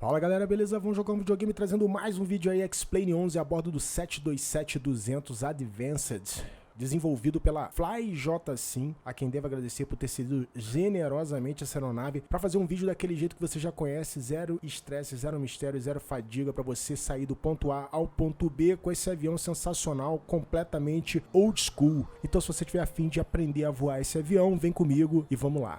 Fala galera, beleza? Vamos jogar um videogame trazendo mais um vídeo aí, X-Plane 11 a bordo do 727-200 Advanced, desenvolvido pela FlyJSim, a quem devo agradecer por ter cedido generosamente essa aeronave para fazer um vídeo daquele jeito que você já conhece, zero estresse, zero mistério, zero fadiga, para você sair do ponto A ao ponto B com esse avião sensacional, completamente old school. Então se você tiver a fim de aprender a voar esse avião, vem comigo e vamos lá.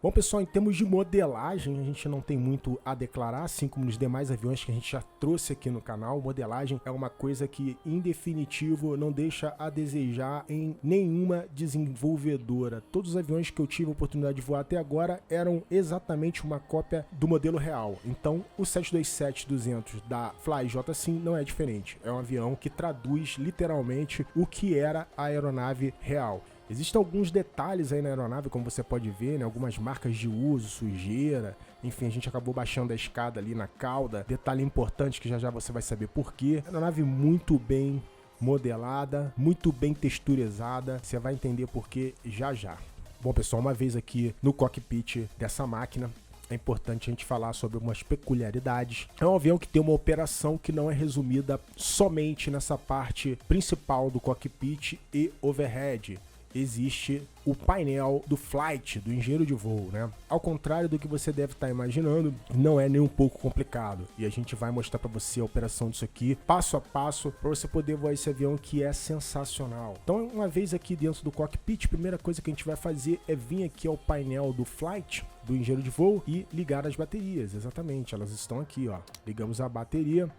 Bom pessoal, em termos de modelagem, a gente não tem muito a declarar, assim como nos demais aviões que a gente já trouxe aqui no canal. Modelagem é uma coisa que, em definitivo, não deixa a desejar em nenhuma desenvolvedora. Todos os aviões que eu tive a oportunidade de voar até agora eram exatamente uma cópia do modelo real. Então, o 727-200 da FlyJSim não é diferente. É um avião que traduz literalmente o que era a aeronave real. Existem alguns detalhes aí na aeronave, como você pode ver, né? Algumas marcas de uso, sujeira, enfim, a gente acabou baixando a escada ali na cauda. Detalhe importante que já já você vai saber por quê. Aeronave muito bem modelada, muito bem texturizada, você vai entender por quê já já. Bom pessoal, uma vez aqui no cockpit dessa máquina, é importante a gente falar sobre algumas peculiaridades. É um avião que tem uma operação que não é resumida somente nessa parte principal do cockpit e overhead. Existe o painel do flight, do engenheiro de voo, né? Ao contrário do que você deve estar imaginando, não é nem um pouco complicado. E a gente vai mostrar para você a operação disso aqui, passo a passo, para você poder voar esse avião que é sensacional. Então, uma vez aqui dentro do cockpit, a primeira coisa que a gente vai fazer é vir aqui ao painel do flight, do engenheiro de voo, e ligar as baterias. Exatamente, elas estão aqui, ó. Ligamos a bateria.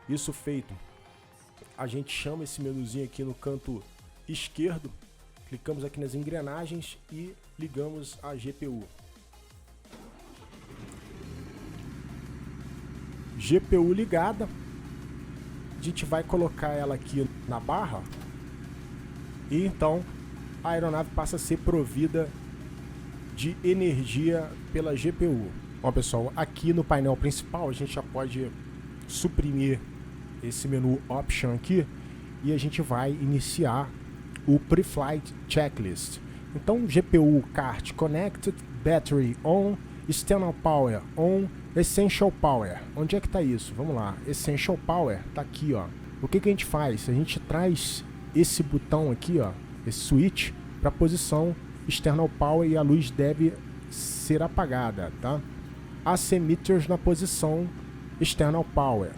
Isso feito, a gente chama esse menuzinho aqui no canto esquerdo. Clicamos aqui nas engrenagens e ligamos a GPU. GPU ligada. A gente vai colocar ela aqui na barra. E então a aeronave passa a ser provida de energia pela GPU. Bom pessoal, aqui no painel principal a gente já pode suprimir esse menu Option aqui. E a gente vai iniciar o Pre-Flight Checklist. Então, GPU Cart Connected, Battery On, External Power On, Essential Power. Onde é que está isso? Vamos lá. Essential Power está aqui, ó. O que a gente faz? A gente traz esse botão aqui, ó, esse switch, para a posição External Power e a luz deve ser apagada, tá? As emitters na posição External Power.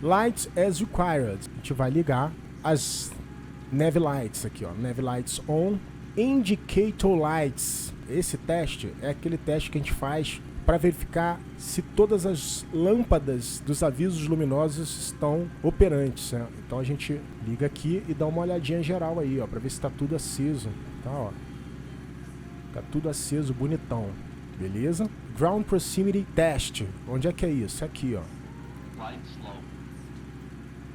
Lights as required. A gente vai ligar as Nav Lights aqui, ó, Nav Lights On, Indicator Lights. Esse teste é aquele teste que a gente faz para verificar se todas as lâmpadas dos avisos luminosos estão operantes, né? Então a gente liga aqui e dá uma olhadinha geral aí, ó, para ver se está tudo aceso, tá, ó. Tá tudo aceso, bonitão, beleza? Ground Proximity Test. Onde é que é isso? Aqui, ó. Light slow.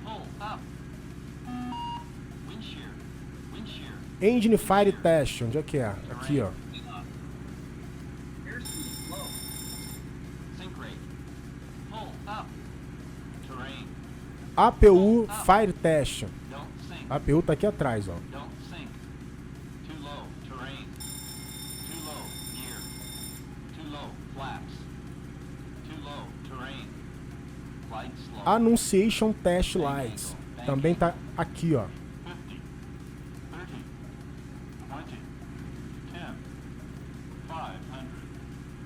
Pull up. Engine Fire Test, onde é que é? Aqui, ó. APU Fire Test. A APU tá aqui atrás, ó. Annunciation Test Lights. Também tá aqui, ó.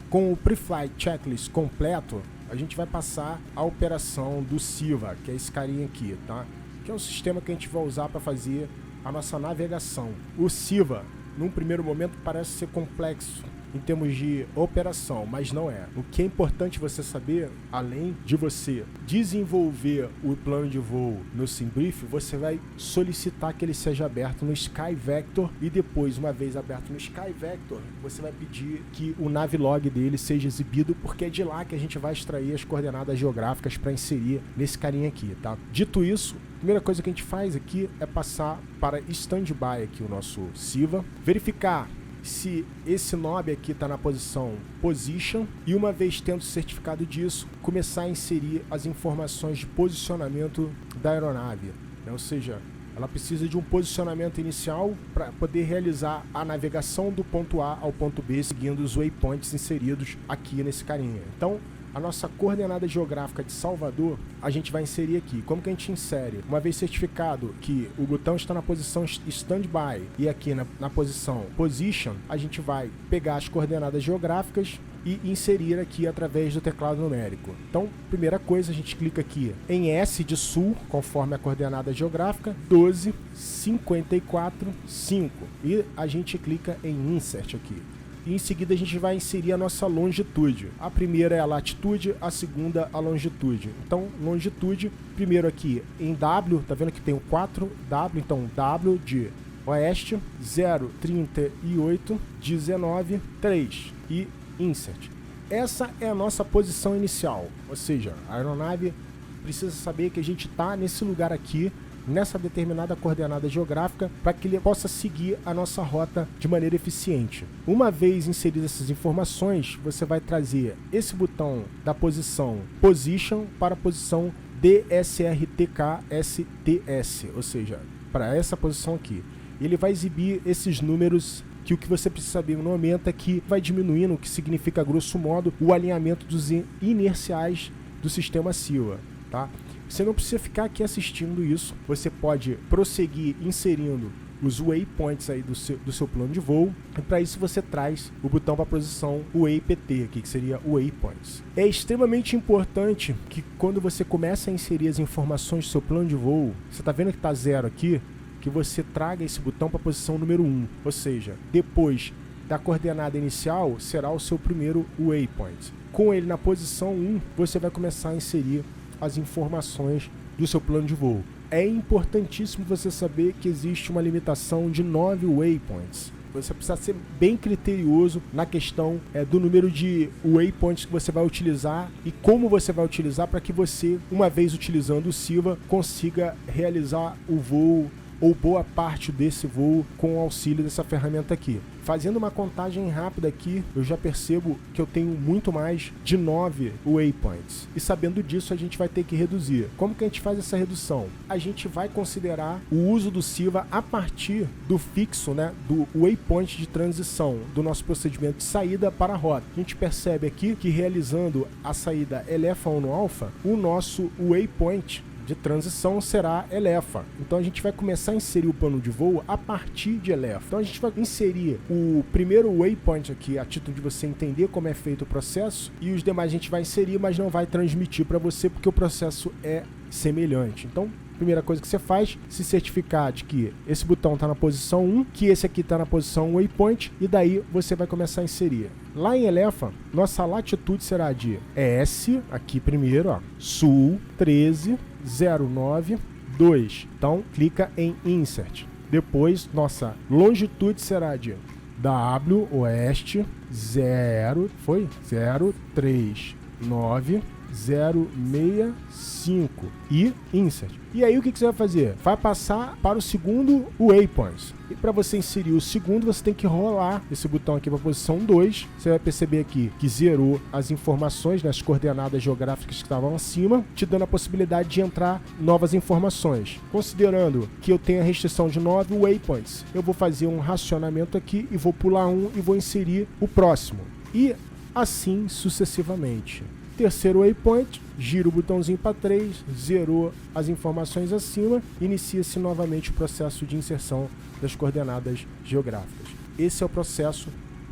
Com o Pre-Flight Checklist completo, a gente vai passar a operação do SIVA, que é esse carinha aqui, tá? Que é um sistema que a gente vai usar para fazer a nossa navegação. O SIVA, num primeiro momento, parece ser complexo em termos de operação, mas não é. O que é importante você saber, além de você desenvolver o plano de voo no SimBrief, você vai solicitar que ele seja aberto no SkyVector e depois, uma vez aberto no SkyVector, você vai pedir que o Navilog dele seja exibido, porque é de lá que a gente vai extrair as coordenadas geográficas para inserir nesse carinha aqui, tá? Dito isso, a primeira coisa que a gente faz aqui é passar para standby aqui o nosso SIVA, verificar se esse knob aqui está na posição Position e, uma vez tendo certificado disso, começar a inserir as informações de posicionamento da aeronave, né? Ou seja, ela precisa de um posicionamento inicial para poder realizar a navegação do ponto A ao ponto B seguindo os waypoints inseridos aqui nesse carinha. Então, a nossa coordenada geográfica de Salvador, a gente vai inserir aqui. Como que a gente insere? Uma vez certificado que o botão está na posição Standby e aqui na posição Position, a gente vai pegar as coordenadas geográficas e inserir aqui através do teclado numérico. Então, primeira coisa, a gente clica aqui em S de sul, conforme a coordenada geográfica, 12, 54, 5. E a gente clica em Insert aqui. E em seguida a gente vai inserir a nossa longitude. A primeira é a latitude, a segunda a longitude. Então, longitude, primeiro aqui em W, tá vendo que tem o 4W, então W de oeste, 0,38, 19, 3 e Insert. Essa é a nossa posição inicial, ou seja, a aeronave precisa saber que a gente está nesse lugar aqui, nessa determinada coordenada geográfica, para que ele possa seguir a nossa rota de maneira eficiente. Uma vez inseridas essas informações, você vai trazer esse botão da posição Position para a posição DSRTK-STS, ou seja, para essa posição aqui. Ele vai exibir esses números que o que você precisa saber no momento é que vai diminuindo, o que significa, grosso modo, o alinhamento dos inerciais do sistema SILA, tá? Você não precisa ficar aqui assistindo isso, você pode prosseguir inserindo os waypoints aí do seu plano de voo, e para isso você traz o botão para a posição WayPT aqui, que seria o Waypoints. É extremamente importante que quando você começa a inserir as informações do seu plano de voo, você está vendo que está 0 aqui, que você traga esse botão para a posição número 1, ou seja, depois da coordenada inicial será o seu primeiro waypoint. Com ele na posição 1, você vai começar a inserir as informações do seu plano de voo. É importantíssimo você saber que existe uma limitação de 9 waypoints. Você precisa ser bem criterioso na questão do número de waypoints que você vai utilizar e como você vai utilizar para que você, uma vez utilizando o SIVA, consiga realizar o voo ou boa parte desse voo com o auxílio dessa ferramenta aqui. Fazendo uma contagem rápida aqui, eu já percebo que eu tenho muito mais de 9 waypoints. E sabendo disso, a gente vai ter que reduzir. Como que a gente faz essa redução? A gente vai considerar o uso do SIVA a partir do fixo, né, do waypoint de transição do nosso procedimento de saída para a rota. A gente percebe aqui que realizando a saída ELEFA ou no alfa, o nosso waypoint de transição será ELEFA. Então a gente vai começar a inserir o plano de voo a partir de ELEFA. Então a gente vai inserir o primeiro waypoint aqui a título de você entender como é feito o processo, e os demais a gente vai inserir, mas não vai transmitir para você porque o processo é semelhante. Então, primeira coisa que você faz, se certificar de que esse botão está na posição 1, que esse aqui está na posição waypoint, e daí você vai começar a inserir. Lá em ELEFA, nossa latitude será de S, aqui primeiro, ó, sul, 13,09,2. Então, clica em Insert. Depois, nossa longitude será de W, oeste, 0,39065 e Insert. E aí o que você vai fazer? Vai passar para o segundo waypoint. E para você inserir o segundo, você tem que rolar esse botão aqui para a posição 2. Você vai perceber aqui que zerou as informações, né, as coordenadas geográficas que estavam acima, te dando a possibilidade de entrar novas informações. Considerando que eu tenho a restrição de 9 waypoints, eu vou fazer um racionamento aqui e vou pular um e vou inserir o próximo. E assim sucessivamente. Terceiro waypoint, gira o botãozinho para 3, zerou as informações acima, inicia-se novamente o processo de inserção das coordenadas geográficas. Esse é o processo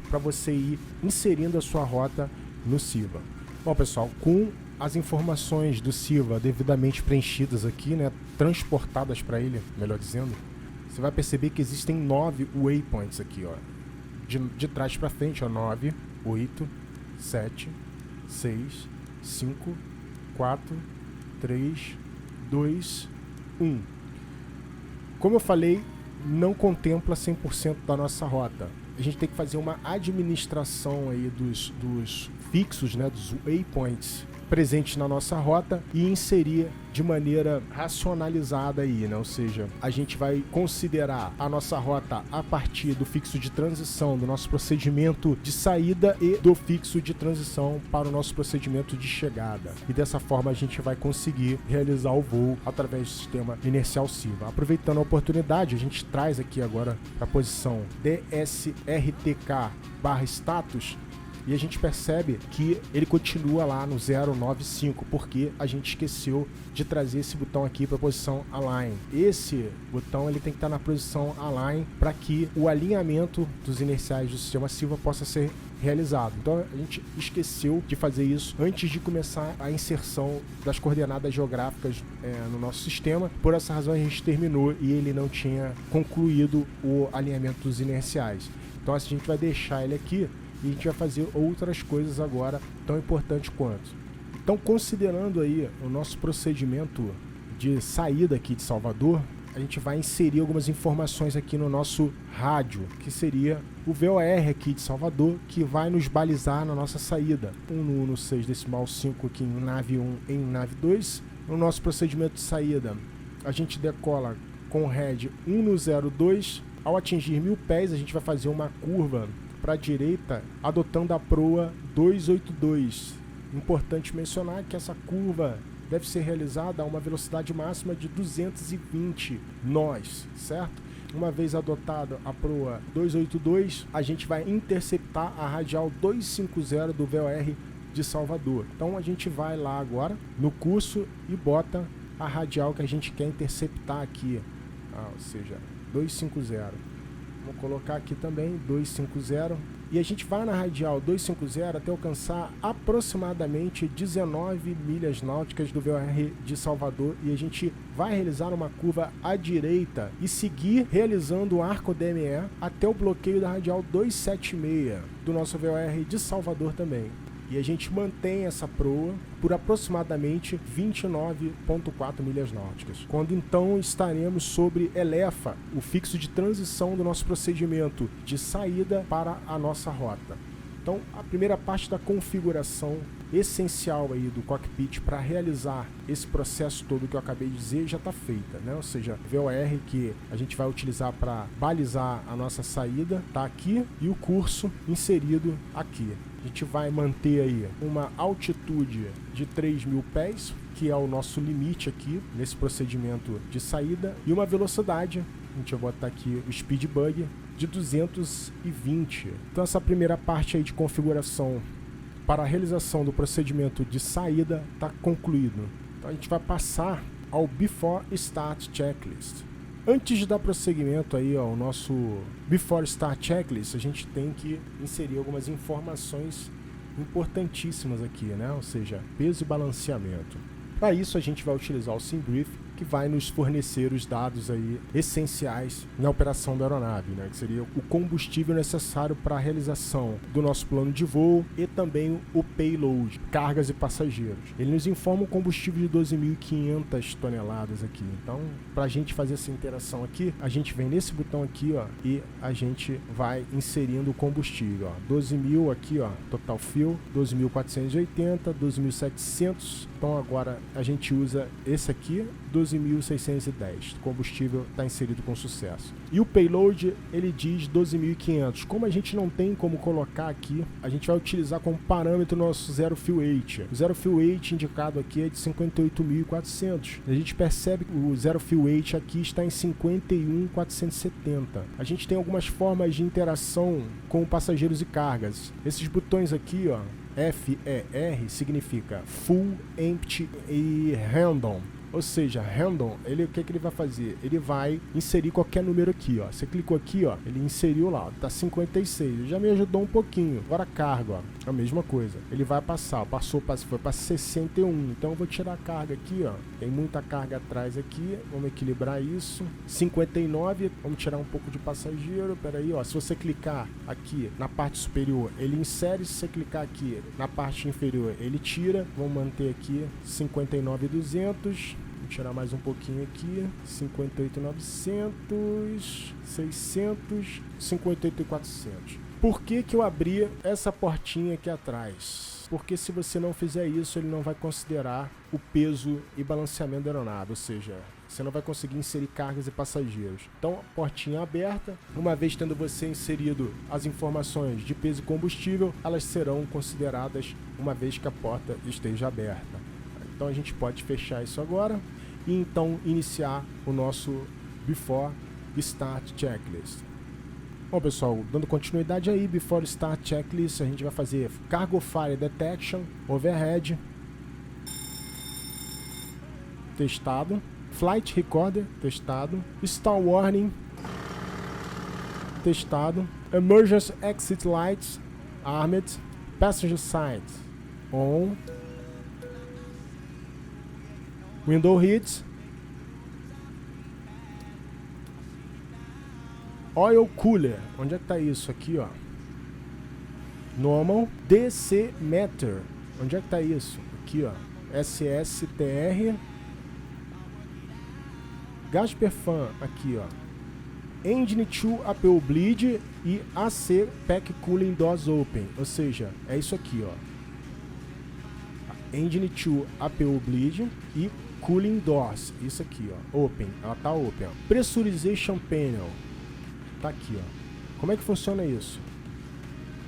para você ir inserindo a sua rota no SIVA. Bom, pessoal, com as informações do SIVA devidamente preenchidas aqui, né, transportadas para ele, melhor dizendo, você vai perceber que existem 9 waypoints aqui, ó, de trás para frente, ó, 9, 8, 7, 6, 5, 4, 3, 2, 1. Como eu falei, não contempla 100% da nossa rota. A gente tem que fazer uma administração aí dos fixos, né, dos waypoints presentes na nossa rota e inserir de maneira racionalizada aí, né? Ou seja, a gente vai considerar a nossa rota a partir do fixo de transição do nosso procedimento de saída e do fixo de transição para o nosso procedimento de chegada. E dessa forma a gente vai conseguir realizar o voo através do sistema inercial SIVA. Aproveitando a oportunidade, a gente traz aqui agora a posição DSRTK/status e a gente percebe que ele continua lá no 095, porque a gente esqueceu de trazer esse botão aqui para a posição Align. Esse botão ele tem que estar na posição Align para que o alinhamento dos inerciais do sistema Silva possa ser realizado. Então a gente esqueceu de fazer isso antes de começar a inserção das coordenadas geográficas no nosso sistema. Por essa razão a gente terminou e ele não tinha concluído o alinhamento dos inerciais. Então a gente vai deixar ele aqui e a gente vai fazer outras coisas agora tão importantes quanto. Então, considerando aí o nosso procedimento de saída aqui de Salvador, a gente vai inserir algumas informações aqui no nosso rádio, que seria o VOR aqui de Salvador, que vai nos balizar na nossa saída. 1 no Uno 6,5 aqui em nave 1 em nave 2. No nosso procedimento de saída, a gente decola com o head 1 no 02. Ao atingir 1000 pés, a gente vai fazer uma curva para a direita, adotando a proa 282. Importante mencionar que essa curva deve ser realizada a uma velocidade máxima de 220 nós, certo? Uma vez adotada a proa 282, a gente vai interceptar a radial 250 do VOR de Salvador. Então a gente vai lá agora no curso e bota a radial que a gente quer interceptar aqui, ou seja, 250. Vamos colocar aqui também 250. E a gente vai na radial 250 até alcançar aproximadamente 19 milhas náuticas do VOR de Salvador, e a gente vai realizar uma curva à direita e seguir realizando o arco DME até o bloqueio da radial 276 do nosso VOR de Salvador também. E a gente mantém essa proa por aproximadamente 29,4 milhas náuticas. Quando então estaremos sobre Elefa, o fixo de transição do nosso procedimento de saída para a nossa rota. Então, a primeira parte da configuração essencial aí do cockpit para realizar esse processo todo que eu acabei de dizer já está feita, né? Ou seja, VOR que a gente vai utilizar para balizar a nossa saída está aqui e o curso inserido aqui. A gente vai manter aí uma altitude de 3.000 pés, que é o nosso limite aqui nesse procedimento de saída, e uma velocidade, a gente vai botar aqui o speed bug, de 220. Então essa primeira parte aí de configuração para a realização do procedimento de saída está concluído. Então a gente vai passar ao Before Start Checklist. Antes de dar prosseguimento aí ao nosso Before Start Checklist, a gente tem que inserir algumas informações importantíssimas aqui, né? Ou seja, peso e balanceamento. Para isso a gente vai utilizar o SimBrief, que vai nos fornecer os dados aí essenciais na operação da aeronave, né? Que seria o combustível necessário para a realização do nosso plano de voo e também o payload, cargas e passageiros. Ele nos informa o combustível de 12.500 toneladas aqui. Então, para a gente fazer essa interação aqui, a gente vem nesse botão aqui, ó, e a gente vai inserindo o combustível, ó. 12.000 aqui, ó, total fuel, 12.480, 12.700. Então agora a gente usa esse aqui, 12.610. O combustível está inserido com sucesso. E o payload, ele diz 12.500. Como a gente não tem como colocar aqui, a gente vai utilizar como parâmetro o nosso Zero Fuel Weight. O Zero Fuel Weight indicado aqui é de 58.400. A gente percebe que o Zero Fuel Weight aqui está em 51.470. A gente tem algumas formas de interação com passageiros e cargas. Esses botões aqui, ó, FER significa Full, Empty e Random. Ou seja, random, o que ele vai fazer? Ele vai inserir qualquer número aqui, ó. Você clicou aqui, ó, ele inseriu lá, ó, tá 56. Já me ajudou um pouquinho. Agora carga, ó, a mesma coisa. Ele vai passar, ó, foi para 61. Então eu vou tirar a carga aqui, ó. Tem muita carga atrás aqui, vamos equilibrar isso. 59, vamos tirar um pouco de passageiro. Pera aí, ó, se você clicar aqui na parte superior, ele insere. Se você clicar aqui na parte inferior, ele tira. Vamos manter aqui 59.200. Vou tirar mais um pouquinho aqui, 58.900, 600, 58.400. Por que que eu abri essa portinha aqui atrás? Porque se você não fizer isso, ele não vai considerar o peso e balanceamento da aeronave, ou seja, você não vai conseguir inserir cargas e passageiros. Então, portinha aberta, uma vez tendo você inserido as informações de peso e combustível, elas serão consideradas uma vez que a porta esteja aberta. Então a gente pode fechar isso agora e então iniciar o nosso Before Start Checklist. Bom, pessoal, dando continuidade aí, Before Start Checklist, a gente vai fazer Cargo Fire Detection, Overhead, testado, Flight Recorder, testado, Stall Warning, testado, Emergency Exit Lights, Armed, Passenger Side, On, Window Hits, Oil Cooler, onde é que tá isso? Aqui, ó. Normal, DC Meter, onde é que tá isso? Aqui, ó. SSTR, Gas per Fan, aqui, ó. Engine 2 APU Bleed e AC Pack Cooling Doors Open, ou seja, é isso aqui, ó. Engine 2 APU Bleed e Cooling Doors, isso aqui, ó. Open, ela tá open, ó. Pressurization Panel, tá aqui, ó. Como é que funciona isso?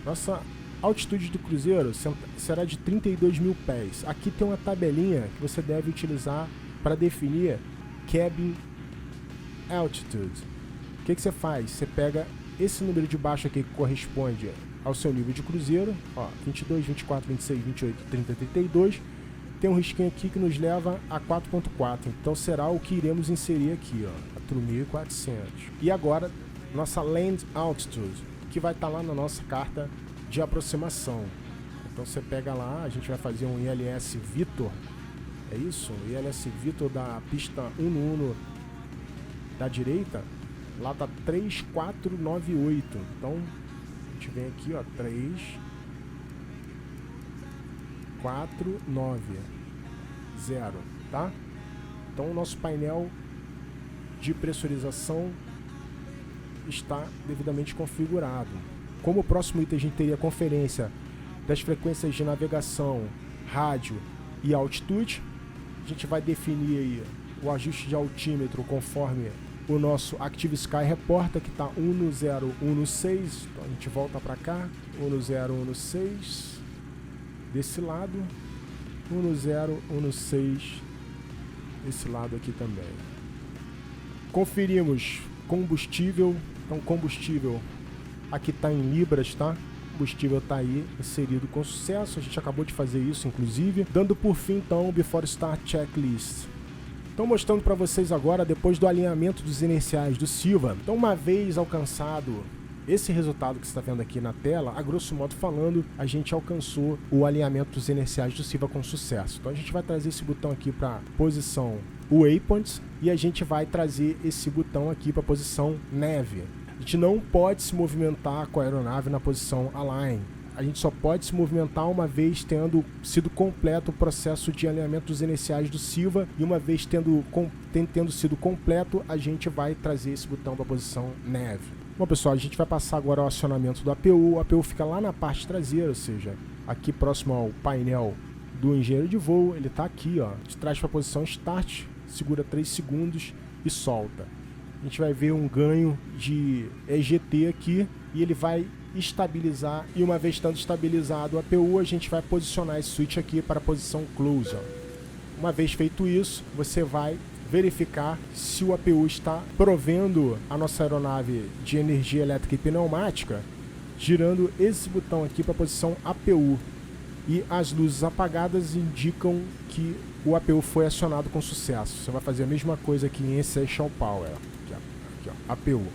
Nossa altitude do cruzeiro será de 32 mil pés. Aqui tem uma tabelinha que você deve utilizar para definir Cabin Altitude. O que você faz? Você pega esse número de baixo aqui que corresponde ao seu nível de cruzeiro, ó, 22, 24, 26, 28, 30, 32. Tem um risquinho aqui que nos leva a 4.4. Então será o que iremos inserir aqui, ó, 4.400. E agora nossa Land Altitude, que vai estar lá na nossa carta de aproximação. Então você pega lá, a gente vai fazer um ILS Vitor, é isso? ILS Vitor da pista 1 da direita, lá tá 3498. Então a gente vem aqui, ó, 3490, tá? Então o nosso painel de pressurização está devidamente configurado. Como o próximo item a gente teria a conferência das frequências de navegação, rádio e altitude, a gente vai definir aí o ajuste de altímetro conforme o nosso Active Sky reporta, que está 1016. Então a gente volta para cá, 1016 desse lado, 1016 desse lado aqui também. Conferimos combustível. Então combustível aqui está em libras, tá? O combustível está aí inserido com sucesso. A gente acabou de fazer isso, inclusive. Dando por fim, então, o Before Start Checklist. Então, mostrando para vocês agora, depois do alinhamento dos inerciais do Silva. Então, uma vez alcançado esse resultado que você está vendo aqui na tela, a grosso modo falando, a gente alcançou o alinhamento dos inerciais do Silva com sucesso. Então, a gente vai trazer esse botão aqui para posição Waypoints e a gente vai trazer esse botão aqui para posição Neve. A gente não pode se movimentar com a aeronave na posição Align. A gente só pode se movimentar uma vez tendo sido completo o processo de alinhamento dos inerciais do Silva, e uma vez tendo sido completo, a gente vai trazer esse botão para a posição Neve. Bom, pessoal, a gente vai passar agora ao acionamento do APU. O APU fica lá na parte traseira, ou seja, aqui próximo ao painel do engenheiro de voo. Ele está aqui, ó, de trás para a posição Start, segura 3 segundos e solta. A gente vai ver um ganho de EGT aqui e ele vai estabilizar, e uma vez estando estabilizado o APU, a gente vai posicionar esse switch aqui para a posição Close. Uma vez feito isso, você vai verificar se o APU está provendo a nossa aeronave de energia elétrica e pneumática, girando esse botão aqui para a posição APU. E as luzes apagadas indicam que o APU foi acionado com sucesso. Você vai fazer a mesma coisa aqui em Essential Power. Aqui, ó, APU.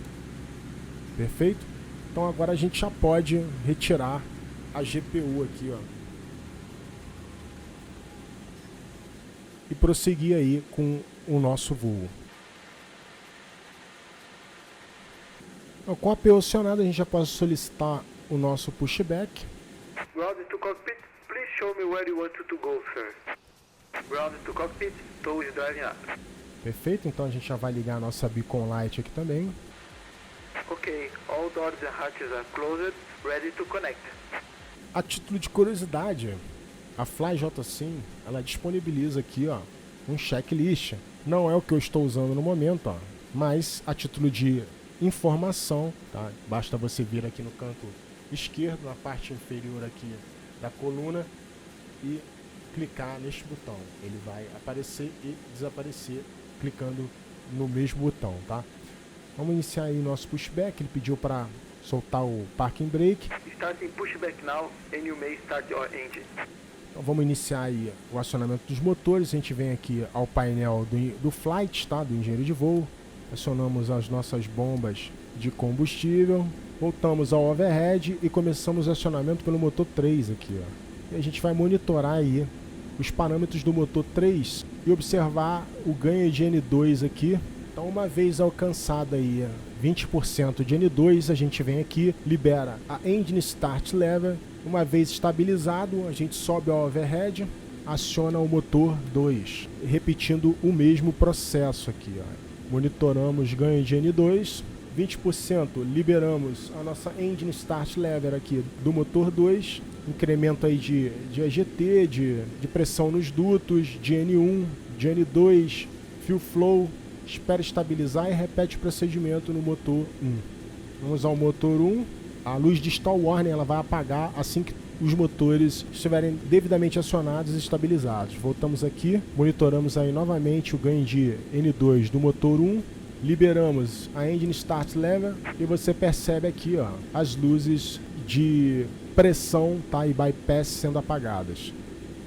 Perfeito? Então agora a gente já pode retirar a GPU aqui, ó, e prosseguir aí com o nosso voo. Então, com a APU acionada, a gente já pode solicitar o nosso pushback. Ground to cockpit, please show me where you want to go, sir. Ground to cockpit, tow is driving up. Perfeito, então a gente já vai ligar a nossa beacon light aqui também. Ok, all doors and hatches are closed, ready to connect. A título de curiosidade, a FlyJSim, ela disponibiliza aqui, ó, um checklist. Não é o que eu estou usando no momento, ó, mas a título de informação, tá? Basta você vir aqui no canto esquerdo, na parte inferior aqui da coluna, e clicar neste botão. Ele vai aparecer e desaparecer clicando no mesmo botão, tá? Vamos iniciar aí nosso pushback. Ele pediu para soltar o parking brake. Starting pushback now and you may start your engine. Então vamos iniciar aí o acionamento dos motores. A gente vem aqui ao painel do flight, tá? Do engenheiro de voo. Acionamos as nossas bombas de combustível. Voltamos ao overhead e começamos o acionamento pelo motor 3 aqui, ó. E a gente vai monitorar aí os parâmetros do motor 3 e observar o ganho de N2 aqui. Então, uma vez alcançada aí 20% de N2, a gente vem aqui, libera a Engine Start Lever. Uma vez estabilizado, a gente sobe ao overhead, aciona o motor 2, repetindo o mesmo processo aqui, ó. Monitoramos ganho de N2, 20%, liberamos a nossa Engine Start Lever aqui do motor 2, incremento aí de EGT, de pressão nos dutos, de N1, de N2, fuel flow, espera estabilizar e repete o procedimento no motor 1. Vamos ao motor 1, a luz de stall warning ela vai apagar assim que os motores estiverem devidamente acionados e estabilizados. Voltamos aqui, monitoramos aí novamente o ganho de N2 do motor 1, liberamos a Engine Start Lever e você percebe aqui, ó, as luzes de pressão, tá, e bypass sendo apagadas.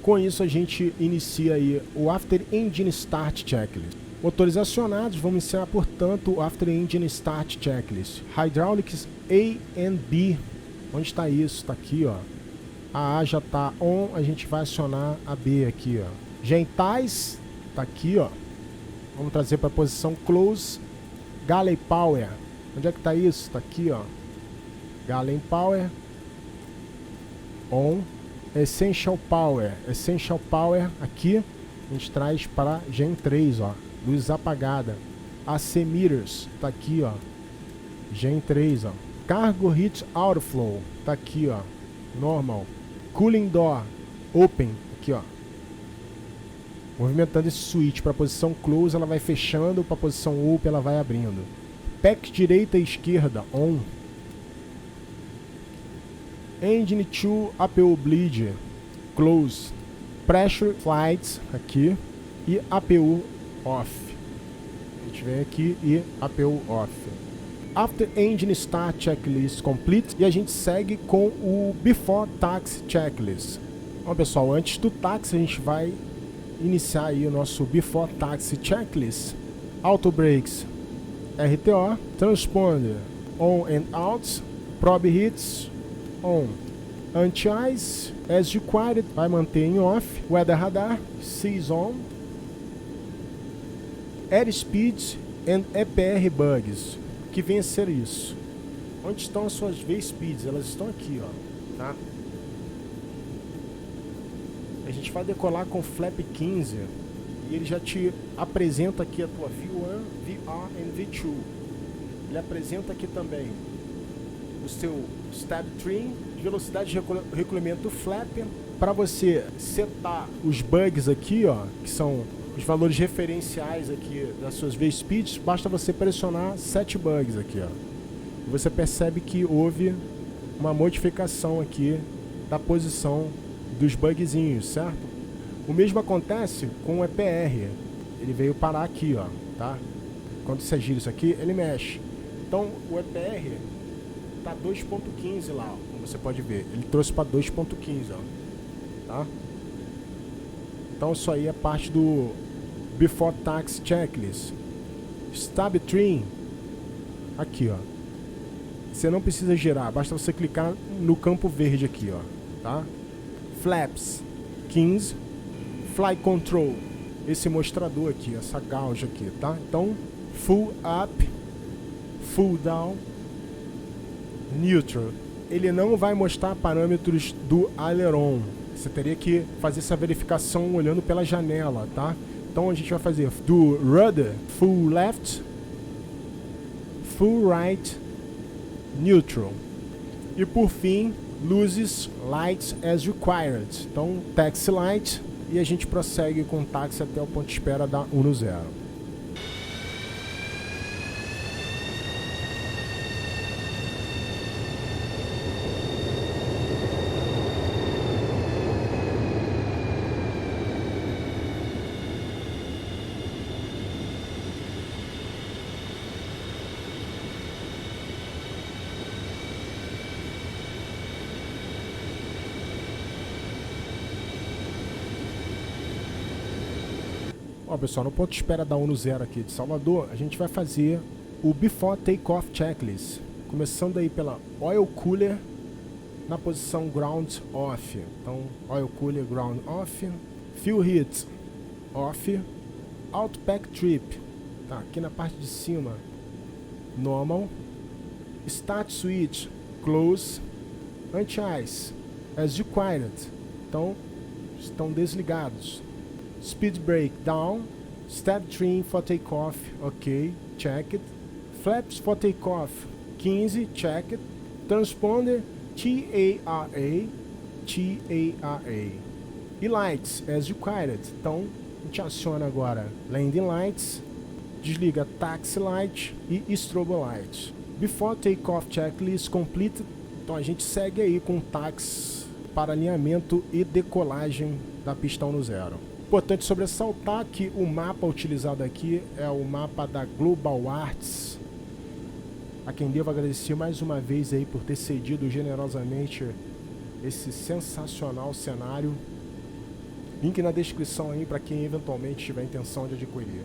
Com isso a gente inicia aí o After Engine Start Checklist. Motores acionados, vamos iniciar, portanto, o After Engine Start Checklist. Hydraulics A and B. Onde está isso? Está aqui, ó. A A já está on, a gente vai acionar a B aqui, ó. Gentais, está aqui, ó. Vamos trazer para a posição close. Galley Power. Onde é que está isso? Está aqui, ó. Galley Power. On. Essential Power. Essential Power aqui. A gente traz para Gen 3, ó. Luz apagada. AC Meters. Tá aqui, ó. Gen 3, ó. Cargo Heat Outflow. Tá aqui, ó. Normal. Cooling Door. Open. Aqui, ó. Movimentando esse switch para a posição close, ela vai fechando. Para a posição open, ela vai abrindo. PEC direita e esquerda. On. Engine 2 APU Bleed. Close. Pressure Flights. Aqui. E APU Off. A gente vem aqui e APU Off. After Engine Start Checklist Complete. E a gente segue com o Before Taxi Checklist. Bom, pessoal, antes do táxi a gente vai iniciar aí o nosso Before Taxi Checklist. Auto Brakes RTO. Transponder On and Out. Probe Hits On. Anti-Ice As Required. Vai manter em Off. Weather Radar Seas On. Airspeed and EPR Bugs. Que vem a ser isso. Onde estão as suas V-Speeds? Elas estão aqui, ó. Tá? A gente vai decolar com Flap 15 e ele já te apresenta aqui a tua V1, VR e V2. Ele apresenta aqui também o seu Stab Trim, velocidade de recolhimento do flap, para você setar os bugs aqui, ó, que são os valores referenciais aqui das suas V-Speeds. Basta você pressionar 7 bugs aqui, ó. E você percebe que houve uma modificação aqui da posição dos bugzinhos, certo? O mesmo acontece com o EPR. Ele veio parar aqui, ó, tá? Quando você gira isso aqui, ele mexe. Então, o EPR tá 2.15 lá, ó, como você pode ver. Ele trouxe para 2.15, ó, tá? Então, isso aí é parte do Before Taxi Checklist. Stab Trim. Aqui, ó. Você não precisa girar, basta você clicar no campo verde aqui, ó, tá? Flaps 15. Fly Control. Esse mostrador aqui, essa gauge aqui, tá? Então, Full Up, Full Down, Neutral. Ele não vai mostrar parâmetros do aileron. Você teria que fazer essa verificação olhando pela janela, tá? Então a gente vai fazer do Rudder, Full Left, Full Right, Neutral. E por fim, Luzes, Lights as Required. Então, Taxi Light. E a gente prossegue com o táxi até o ponto de espera da 10. Ó, pessoal, no ponto de espera da ONU Zero aqui de Salvador, a gente vai fazer o Before Takeoff Checklist. Começando aí pela Oil Cooler na posição Ground Off. Então, Oil Cooler Ground Off. Fuel Heat Off. Outpack Trip. Tá, aqui na parte de cima, Normal. Start Switch Close. Anti-Ice As Required. Então, estão desligados. Speed Brake Down. Step Trim for Takeoff. Ok, check it. Flaps for Takeoff 15, check it. Transponder TARA. E Lights As Required. Então, a gente aciona agora Landing Lights. Desliga Taxi Light e Strobe Light. Before Takeoff Checklist Complete. Então a gente segue aí com táxi para alinhamento e decolagem da pista ONU Zero. Importante sobressaltar que o mapa utilizado aqui é o mapa da Global Arts, a quem devo agradecer mais uma vez aí por ter cedido generosamente esse sensacional cenário. Link na descrição aí para quem eventualmente tiver intenção de adquirir.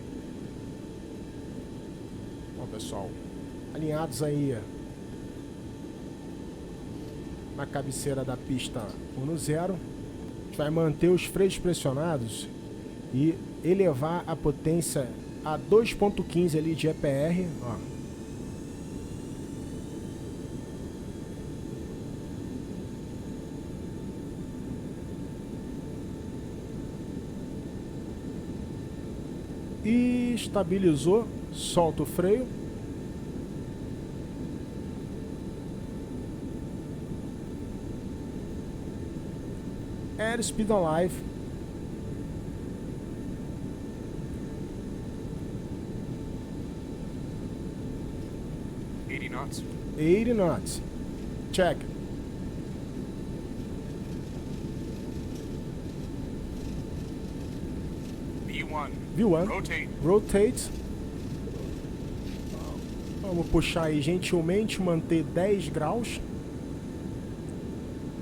Bom, pessoal, alinhados aí na cabeceira da pista ONU Zero, a gente vai manter os freios pressionados e elevar a potência a 2.15 ali de EPR, ó. E estabilizou, solta o freio. Airspeed Alive. knots. 80 knots. Check. V1. V1. Rotate. Rotate. Vamos puxar aí gentilmente, manter 10 graus.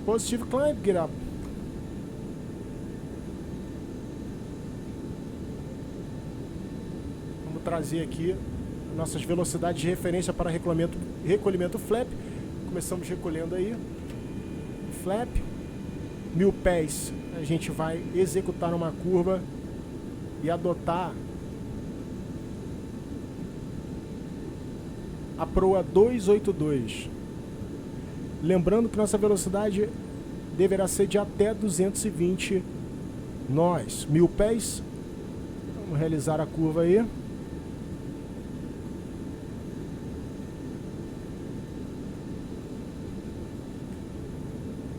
Positive climb, get up. Vamos trazer aqui nossas velocidades de referência para recolhimento flap. Começamos recolhendo aí. Flap. 1000 pés. A gente vai executar uma curva e adotar a proa 282. Lembrando que nossa velocidade deverá ser de até 220 nós. 1000 pés. Vamos realizar a curva aí.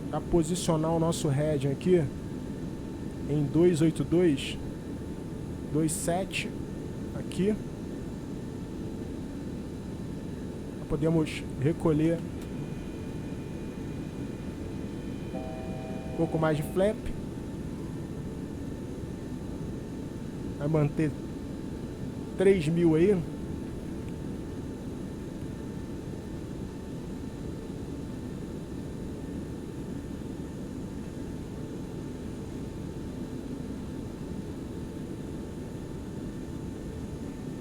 Para posicionar o nosso heading aqui em 282, 27 aqui. Podemos recolher um pouco mais de flap. Vai manter 3000 aí.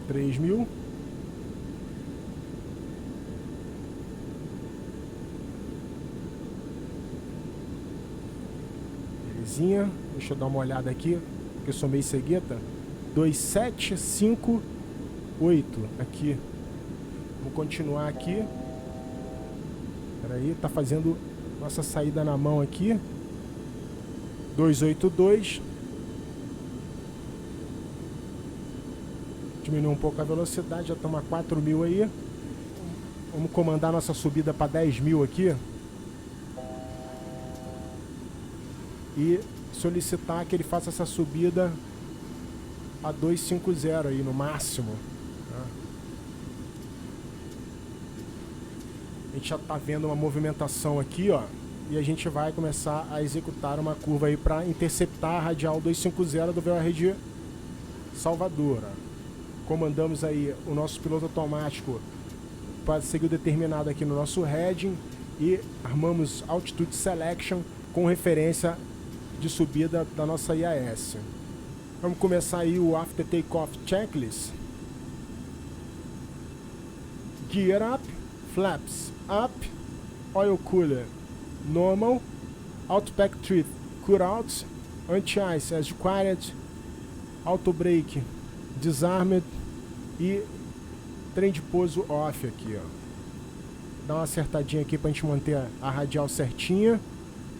$3.000. Belezinha. Deixa eu dar uma olhada aqui, porque eu sou meio cegueta. 2758 aqui. Vamos continuar aqui. Espera aí, tá fazendo nossa saída na mão aqui. 282. Diminuir um pouco a velocidade, já estamos a 4.000 aí. Vamos comandar nossa subida para 10.000 aqui. E solicitar que ele faça essa subida a 250 aí no máximo. Tá? A gente já está vendo uma movimentação aqui, ó. E a gente vai começar a executar uma curva aí para interceptar a radial 250 do VOR de Salvador. Comandamos aí o nosso piloto automático para seguir o determinado aqui no nosso heading e armamos Altitude Selection com referência de subida da nossa IAS. Vamos começar aí o After Takeoff Checklist. Gear up, flaps up, oil cooler normal, outback treat cut out, anti-ice as required, auto brake disarmed e trem de pouso off aqui, ó. Dá uma acertadinha aqui pra gente manter a radial certinha.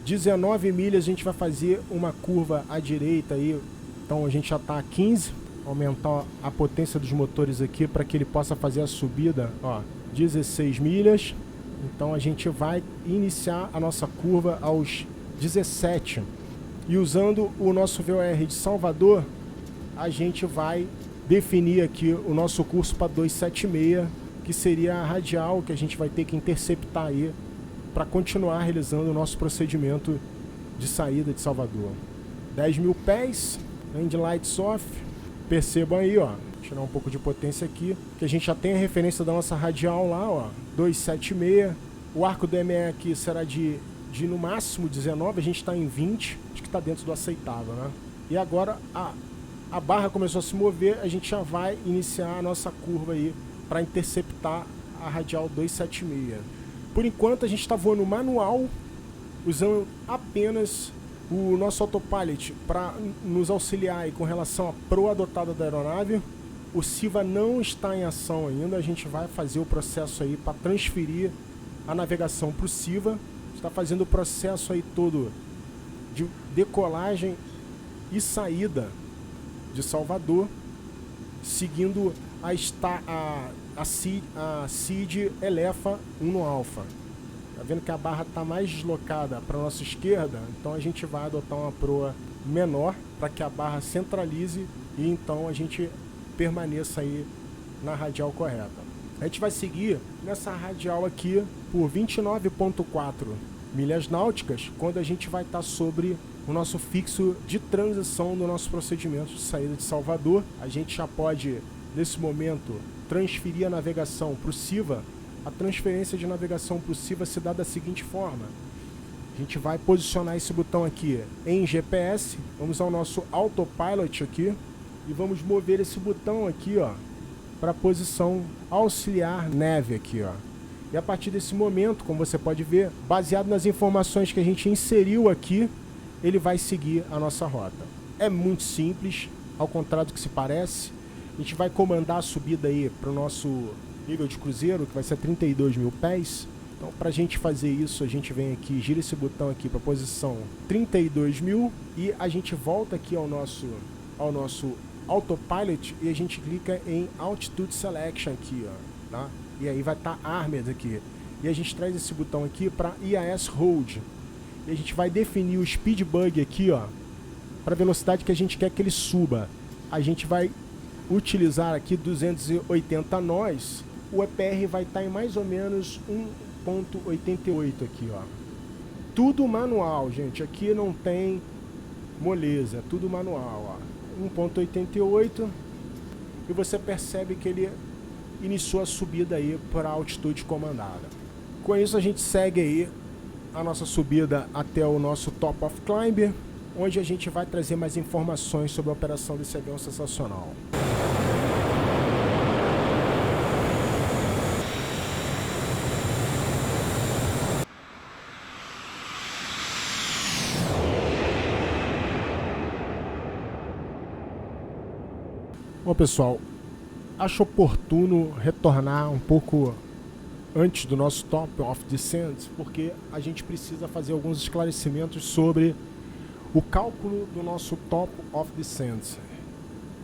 19 milhas a gente vai fazer uma curva à direita aí, então a gente já tá a 15. Aumentar a potência dos motores aqui para que ele possa fazer a subida, ó, 16 milhas. Então a gente vai iniciar a nossa curva aos 17. E usando o nosso VOR de Salvador, a gente vai definir aqui o nosso curso para 276, que seria a radial que a gente vai ter que interceptar aí para continuar realizando o nosso procedimento de saída de Salvador. 10 mil pés, land lights off. Percebam aí, ó, tirar um pouco de potência aqui, que a gente já tem a referência da nossa radial lá, ó, 276. O arco do ME aqui será de no máximo 19, a gente está em 20, acho que está dentro do aceitável, né? E agora a barra começou a se mover, a gente já vai iniciar a nossa curva aí para interceptar a radial 276. Por enquanto a gente está voando manual, usando apenas o nosso autopilot para nos auxiliar aí com relação à proa adotada da aeronave. O SIVA não está em ação ainda, a gente vai fazer o processo aí para transferir a navegação para o SIVA. Está fazendo o processo aí todo de decolagem e saída de Salvador, seguindo a SID Elefa 1 no Alfa. Tá vendo que a barra está mais deslocada para a nossa esquerda, então a gente vai adotar uma proa menor para que a barra centralize e então a gente permaneça aí na radial correta. A gente vai seguir nessa radial aqui por 29,4 milhas náuticas, quando a gente vai estar sobre o nosso fixo de transição do nosso procedimento de saída de Salvador. A gente já pode, nesse momento, transferir a navegação para o SIVA. A transferência de navegação para o SIVA se dá da seguinte forma: a gente vai posicionar esse botão aqui em GPS, vamos ao nosso autopilot aqui e vamos mover esse botão aqui, ó, para a posição auxiliar neve aqui, ó. E a partir desse momento, como você pode ver, baseado nas informações que a gente inseriu aqui, ele vai seguir a nossa rota. É muito simples, ao contrário do que se parece. A gente vai comandar a subida aí para o nosso nível de cruzeiro, que vai ser 32 mil pés. Então, para a gente fazer isso, a gente vem aqui, gira esse botão aqui para a posição 32 mil e a gente volta aqui ao nosso autopilot e a gente clica em Altitude Selection aqui, ó, tá? E aí vai estar Armed aqui. E a gente traz esse botão aqui para IAS Hold. E a gente vai definir o Speed Bug aqui, ó, para a velocidade que a gente quer que ele suba. A gente vai utilizar aqui 280 nós. O EPR vai estar em mais ou menos 1.88 aqui, ó. Tudo manual, gente. Aqui não tem moleza, tudo manual, ó. 1.88. E você percebe que ele iniciou a subida aí para a altitude comandada. Com isso a gente segue aí a nossa subida até o nosso Top of Climb, onde a gente vai trazer mais informações sobre a operação desse avião sensacional. Bom, pessoal, acho oportuno retornar um pouco antes do nosso Top of Descent, porque a gente precisa fazer alguns esclarecimentos sobre o cálculo do nosso Top of Descent.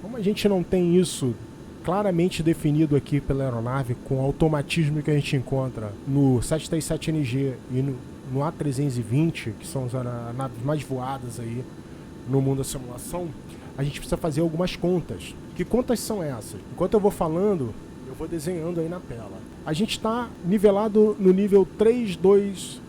Como a gente não tem isso claramente definido aqui pela aeronave, com o automatismo que a gente encontra no 737NG e no A320, que são as aeronaves mais voadas aí no mundo da simulação, a gente precisa fazer algumas contas. Que contas são essas? Enquanto eu vou falando, eu vou desenhando aí na tela. A gente está nivelado no nível 320,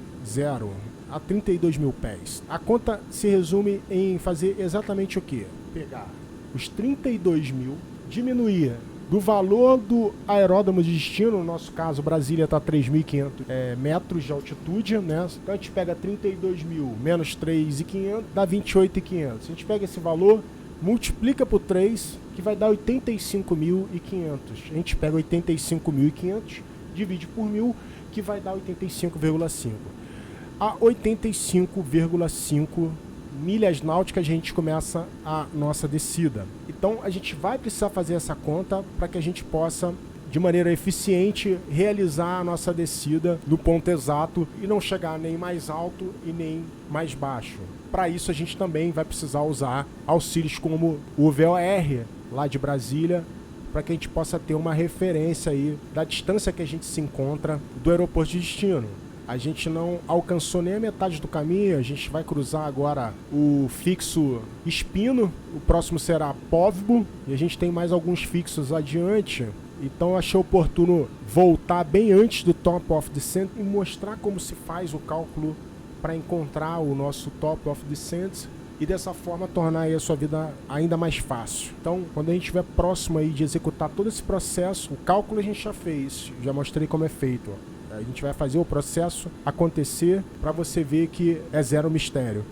a 32 mil pés. A conta se resume em fazer exatamente o quê? Pegar os 32 mil, diminuir do valor do aeródromo de destino, no nosso caso Brasília está a 3.500 metros de altitude, né? Então a gente pega 32 mil menos 3.500, dá 28.500. A gente pega esse valor, multiplica por 3, que vai dar 85.500. A gente pega 85.500, divide por 1000, que vai dar 85,5. A 85,5 milhas náuticas a gente começa a nossa descida. Então a gente vai precisar fazer essa conta para que a gente possa, de maneira eficiente, realizar a nossa descida no ponto exato e não chegar nem mais alto e nem mais baixo. Para isso a gente também vai precisar usar auxílios como o VOR lá de Brasília, para que a gente possa ter uma referência aí da distância que a gente se encontra do aeroporto de destino. A gente não alcançou nem a metade do caminho, a gente vai cruzar agora o fixo Espino, o próximo será Póvoa, e a gente tem mais alguns fixos adiante. Então achei oportuno voltar bem antes do Top of Descent e mostrar como se faz o cálculo para encontrar o nosso Top of Descent e dessa forma tornar aí a sua vida ainda mais fácil. Então, quando a gente estiver próximo aí de executar todo esse processo, o cálculo a gente já fez, já mostrei como é feito. A gente vai fazer o processo acontecer para você ver que é zero mistério.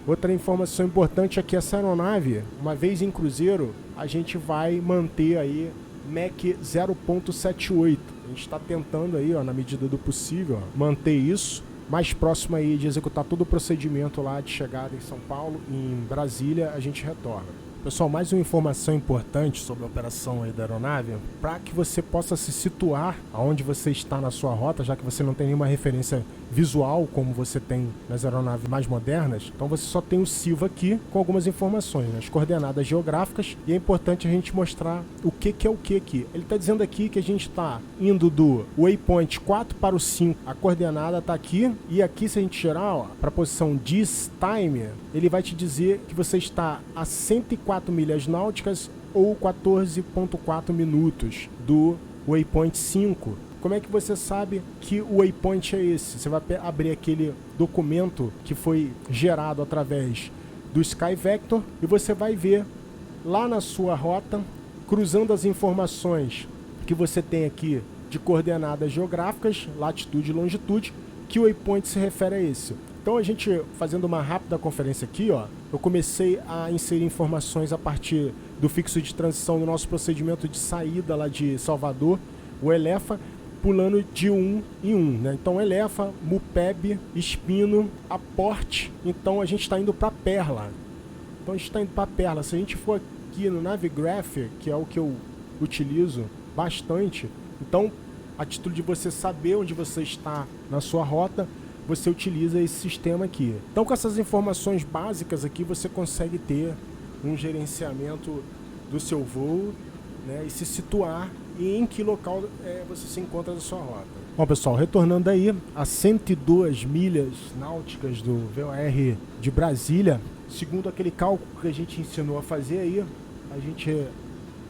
Outra informação importante é que essa aeronave, uma vez em cruzeiro, a gente vai manter aí Mach 0.78. A gente está tentando aí, ó, na medida do possível, ó, manter isso mais próximo aí de executar todo o procedimento lá de chegada em São Paulo, em Brasília, a gente retorna. Pessoal, mais uma informação importante sobre a operação aí da aeronave, para que você possa se situar aonde você está na sua rota, já que você não tem nenhuma referência visual como você tem nas aeronaves mais modernas. Então você só tem o Silva aqui com algumas informações, né? As coordenadas geográficas, e é importante a gente mostrar o que é o que aqui. Ele está dizendo aqui que a gente está indo do waypoint 4 para o 5. A coordenada está aqui, e aqui se a gente tirar para a posição this time, ele vai te dizer que você está a 104 milhas náuticas ou 14,4 minutos do waypoint 5. Como é que você sabe que o waypoint é esse? Você vai abrir aquele documento que foi gerado através do SkyVector e você vai ver lá na sua rota, cruzando as informações que você tem aqui de coordenadas geográficas, latitude e longitude, que o waypoint se refere a esse. Então a gente, fazendo uma rápida conferência aqui, ó, eu comecei a inserir informações a partir do fixo de transição do nosso procedimento de saída lá de Salvador, o Elefa, pulando de um em um, né? Então Elefa, Mupeb, Espino, Aporte. Então a gente está indo para Perla. Então a gente está indo para Perla. Se a gente for aqui no Navigraph, que é o que eu utilizo bastante, então a título de você saber onde você está na sua rota, você utiliza esse sistema aqui. Então com essas informações básicas aqui, você consegue ter um gerenciamento do seu voo, né, e se situar e em que local você se encontra da sua rota. Bom, pessoal, retornando aí a 102 milhas náuticas do VOR de Brasília, segundo aquele cálculo que a gente ensinou a fazer aí, a gente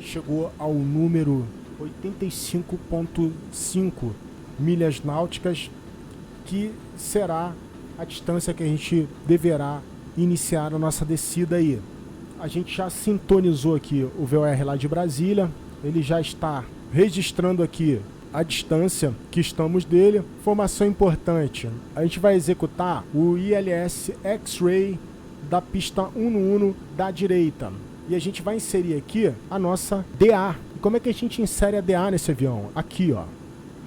chegou ao número 85,5 milhas náuticas, que será a distância que a gente deverá iniciar a nossa descida aí. A gente já sintonizou aqui o VOR lá de Brasília, ele já está registrando aqui a distância que estamos dele. Informação importante, a gente vai executar o ILS X-Ray da pista 1 da direita. E a gente vai inserir aqui a nossa DA. E como é que a gente insere a DA nesse avião? Aqui, ó,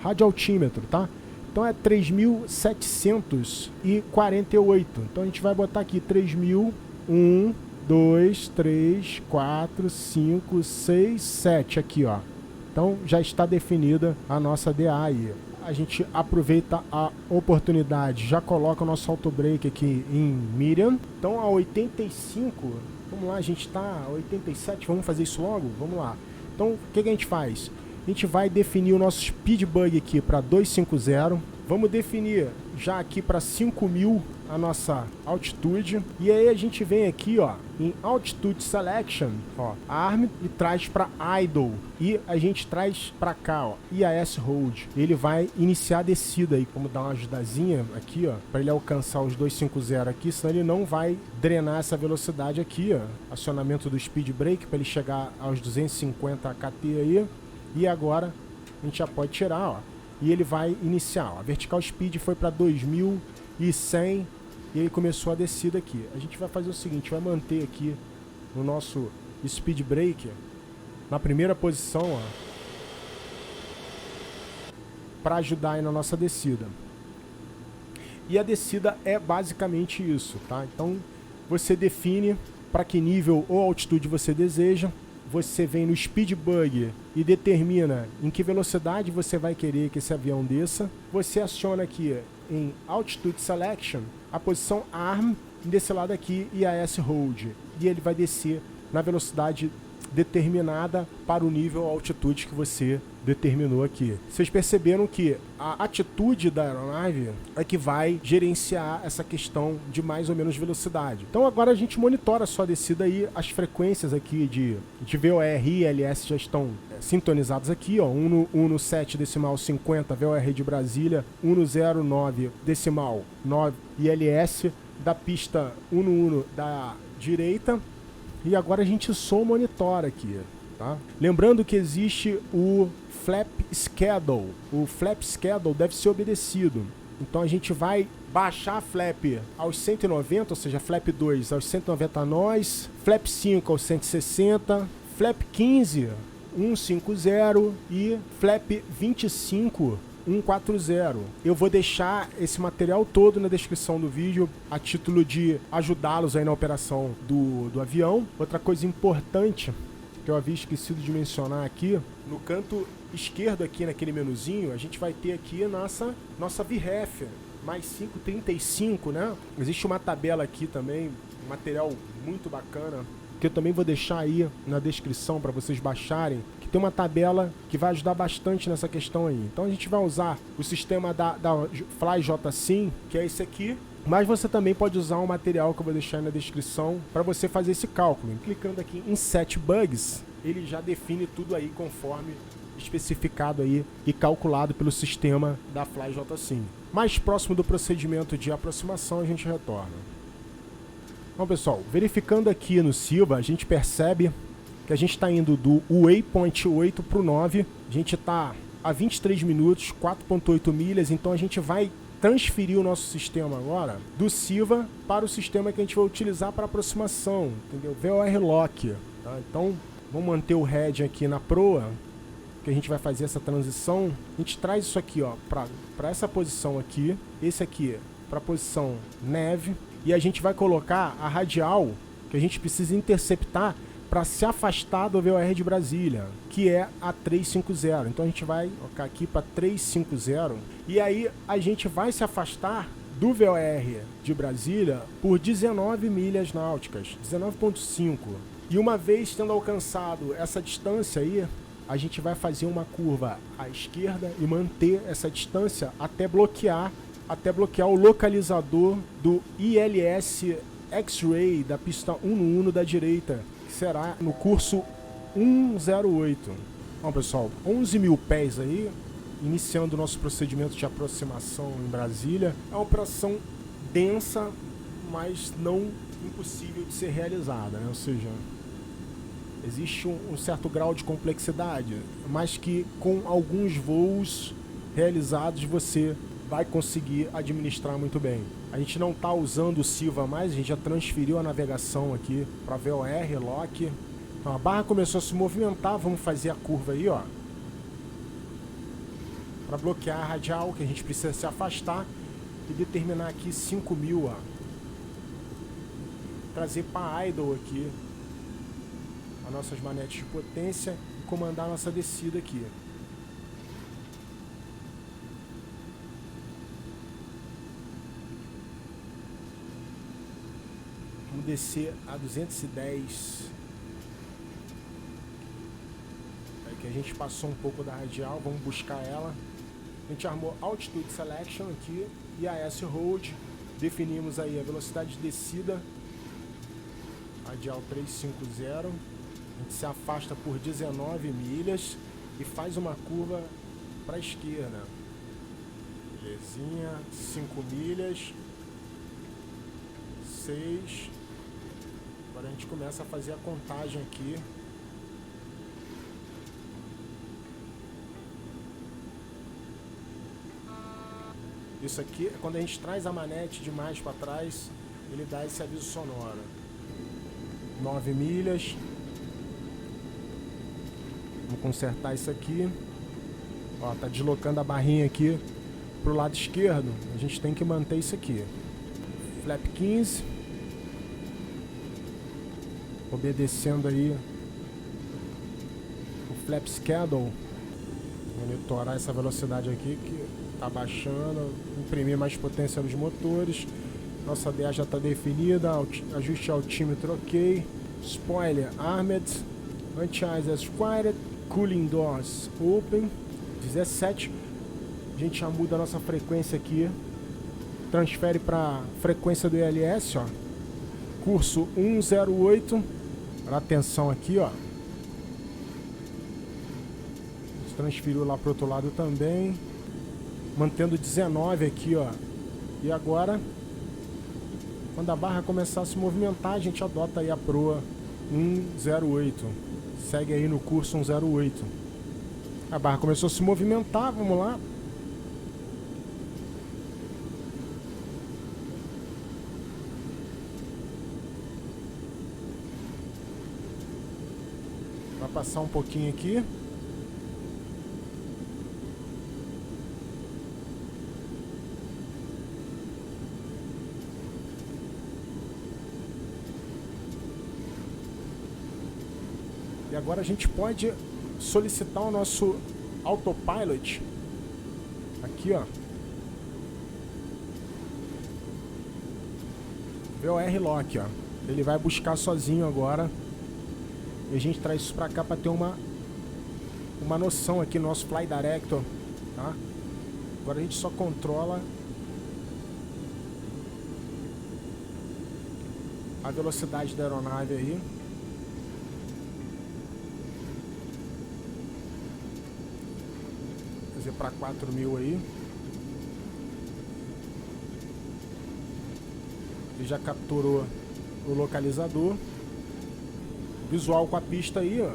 radioaltímetro, tá? Então é 3.748. Então a gente vai botar aqui 3.000, 1, 2, 3, 4, 5, 6, 7 aqui, ó. Então já está definida a nossa DA aí. A gente aproveita a oportunidade, já coloca o nosso auto-break aqui em medium. Então a 85, vamos lá, a gente está a 87, vamos fazer isso logo? Vamos lá. Então o que a gente faz? A gente vai definir o nosso speed bug aqui para 250. Vamos definir já aqui para 5.000 a nossa altitude. E aí a gente vem aqui, ó, em Altitude Selection, ó, Arm, e traz para Idle. E a gente traz para cá, ó, IAS Hold. Ele vai iniciar a descida aí. Vamos dar uma ajudazinha aqui, ó, para ele alcançar os 250 aqui, senão ele não vai drenar essa velocidade aqui, ó. Acionamento do speed brake para ele chegar aos 250 kT aí. E agora a gente já pode tirar, ó, e ele vai iniciar, ó. A vertical speed foi para 2.100 e ele começou a descida aqui. A gente vai fazer o seguinte, vai manter aqui no nosso speed brake, na primeira posição, ó, para ajudar aí na nossa descida. E a descida é basicamente isso, tá? Então você define para que nível ou altitude você deseja. Você vem no Speed Bug e determina em que velocidade você vai querer que esse avião desça. Você aciona aqui em Altitude Selection a posição ARM desse lado aqui e a S-Hold. E ele vai descer na velocidade determinada para o nível ou altitude que você determinou aqui. Vocês perceberam que a atitude da aeronave é que vai gerenciar essa questão de mais ou menos velocidade. Então agora a gente monitora só a descida aí, as frequências aqui de VOR e ILS já estão sintonizados aqui, ó, 1 no 7 decimal 50 VOR de Brasília, 1 no 09 decimal 9 ILS da pista 1 no 1 da direita. E agora a gente só monitora aqui, tá? Lembrando que existe o Flap Schedule. O Flap Schedule deve ser obedecido. Então a gente vai baixar a Flap aos 190, ou seja, Flap 2 aos 190 nós, Flap 5 aos 160, Flap 15 150 e Flap 25 140. Eu vou deixar esse material todo na descrição do vídeo a título de ajudá-los aí na operação do avião. Outra coisa importante que eu havia esquecido de mencionar aqui, no canto esquerdo aqui naquele menuzinho, a gente vai ter aqui nossa VREF, mais 535, né? Existe uma tabela aqui também, um material muito bacana, que eu também vou deixar aí na descrição para vocês baixarem, que tem uma tabela que vai ajudar bastante nessa questão aí. Então a gente vai usar o sistema da FlyJSim, que é esse aqui, mas você também pode usar um material que eu vou deixar aí na descrição para você fazer esse cálculo. Clicando aqui em Set Bugs, ele já define tudo aí conforme especificado aí e calculado pelo sistema da FlyJSim. Mais próximo do procedimento de aproximação a gente retorna. Bom, pessoal, verificando aqui no Silva, a gente percebe que a gente está indo do waypoint 8 para o 9. A gente está a 23 minutos, 4,8 milhas, então a gente vai transferir o nosso sistema agora do Silva para o sistema que a gente vai utilizar para aproximação, entendeu? VOR Lock. Tá? Então, vamos manter o head aqui na proa, que a gente vai fazer essa transição. A gente traz isso aqui, ó, para essa posição aqui, esse aqui para a posição neve. E a gente vai colocar a radial que a gente precisa interceptar para se afastar do VOR de Brasília, que é a 350. Então a gente vai colocar aqui para 350 e aí a gente vai se afastar do VOR de Brasília por 19 milhas náuticas, 19,5. E uma vez tendo alcançado essa distância aí, a gente vai fazer uma curva à esquerda e manter essa distância até bloquear o localizador do ILS X-Ray da pista 1 da direita, que será no curso 108. Bom, pessoal, 11 mil pés aí, iniciando o nosso procedimento de aproximação em Brasília. É uma operação densa, mas não impossível de ser realizada, né? Ou seja, existe um certo grau de complexidade, mas que com alguns voos realizados você vai conseguir administrar muito bem. A gente não está usando o Silva mais, a gente já transferiu a navegação aqui para VOR, Lock. Então a barra começou a se movimentar, vamos fazer a curva aí, ó, para bloquear a radial, que a gente precisa se afastar e determinar aqui 5.000, ó. Trazer para idle aqui as nossas manetes de potência e comandar a nossa descida aqui. Vamos descer a 210. É que a gente passou um pouco da radial, vamos buscar ela. A gente armou Altitude Selection aqui e a S-Hold. Definimos aí a velocidade de descida, radial 350. A gente se afasta por 19 milhas e faz uma curva para a esquerda. Belezinha, 5 milhas, 6. Agora a gente começa a fazer a contagem aqui. Isso aqui é quando a gente traz a manete demais para trás, ele dá esse aviso sonoro. 9 milhas. Vamos consertar isso aqui. Ó, tá deslocando a barrinha aqui pro lado esquerdo. A gente tem que manter isso aqui. Flap 15. Obedecendo aí o flap schedule. Monitorar essa velocidade aqui que tá baixando. Imprimir mais potência nos motores. Nossa DA já está definida. Ajuste altímetro ok. Spoiler armed. Anti-eyes as quiet. Cooling doors open. 17. A gente já muda a nossa frequência aqui. Transfere para frequência do ILS, ó. Curso 108. Atenção aqui, ó. Transferiu lá pro outro lado também. Mantendo 19 aqui, ó. E agora, quando a barra começar a se movimentar, a gente adota aí a proa 108. Segue aí no curso 108. A barra começou a se movimentar, vamos lá. Vai passar um pouquinho aqui. E agora a gente pode solicitar o nosso autopilot. Aqui, ó. VOR Lock, ó. Ele vai buscar sozinho agora. E a gente traz isso pra cá pra ter uma noção aqui no nosso Fly Director, tá? Agora a gente só controla a velocidade da aeronave aí. Fazer para 4.000 aí. Ele já capturou o localizador. Visual com a pista aí, ó.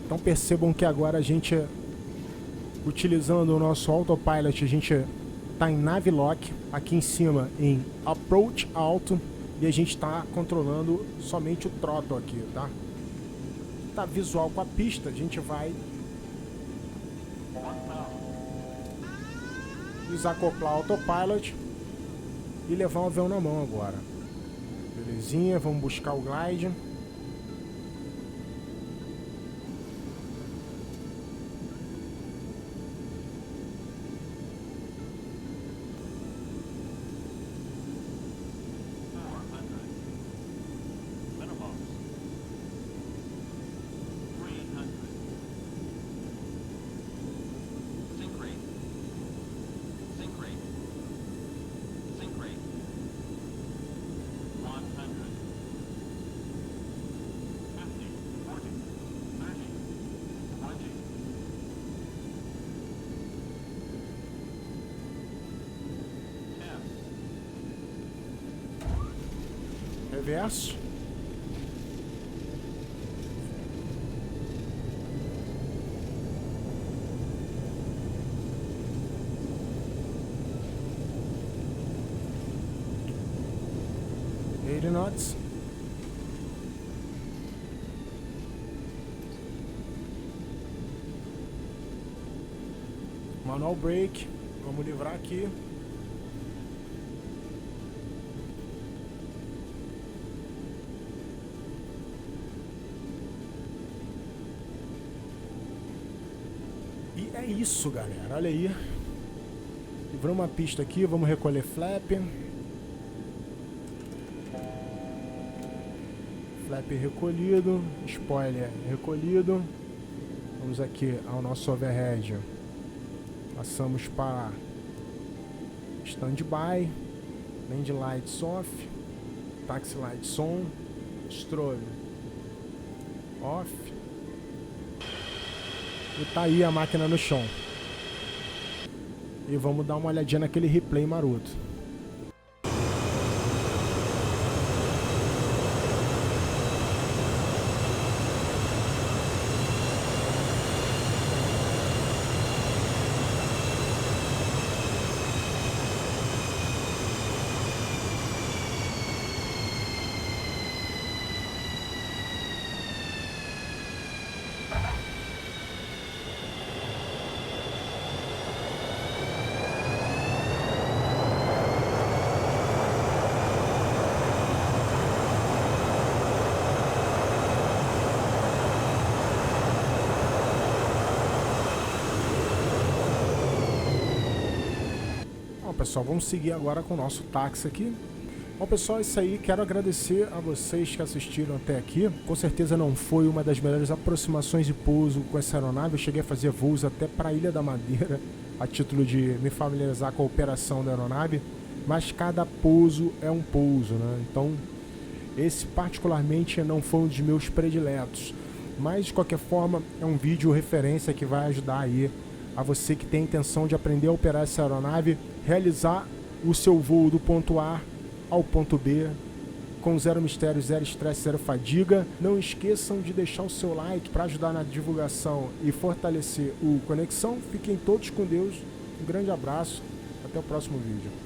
Então percebam que agora a gente, utilizando o nosso autopilot, a gente tá em nave lock, aqui em cima em approach alto, e a gente está controlando somente o throttle aqui, tá? Tá visual com a pista, a gente vai desacoplar o autopilot e levar o avião na mão agora. Belezinha, vamos buscar o glide. Reverso. Eighty knots. Manual brake. Vamos livrar aqui. E é isso, galera. Olha aí. Livramos uma pista aqui. Vamos recolher flap. Flap recolhido. Spoiler recolhido. Vamos aqui ao nosso overhead. Passamos para standby. Land lights off. Taxi lights on. Strobe off. E tá aí a máquina no chão. E vamos dar uma olhadinha naquele replay maroto. pessoal, vamos seguir agora com o nosso táxi aqui. Bom, pessoal, é isso aí. Quero agradecer a vocês que assistiram até aqui. Com certeza não foi uma das melhores aproximações de pouso com essa aeronave. Eu cheguei a fazer voos até para a Ilha da Madeira, a título de me familiarizar com a operação da aeronave. Mas cada pouso é um pouso, né? Então, esse particularmente não foi um dos meus prediletos. Mas, de qualquer forma, é um vídeo referência que vai ajudar aí a você que tem a intenção de aprender a operar essa aeronave, realizar o seu voo do ponto A ao ponto B, com zero mistério, zero estresse, zero fadiga. Não esqueçam de deixar o seu like para ajudar na divulgação e fortalecer o Conexão. Fiquem todos com Deus. Um grande abraço. Até o próximo vídeo.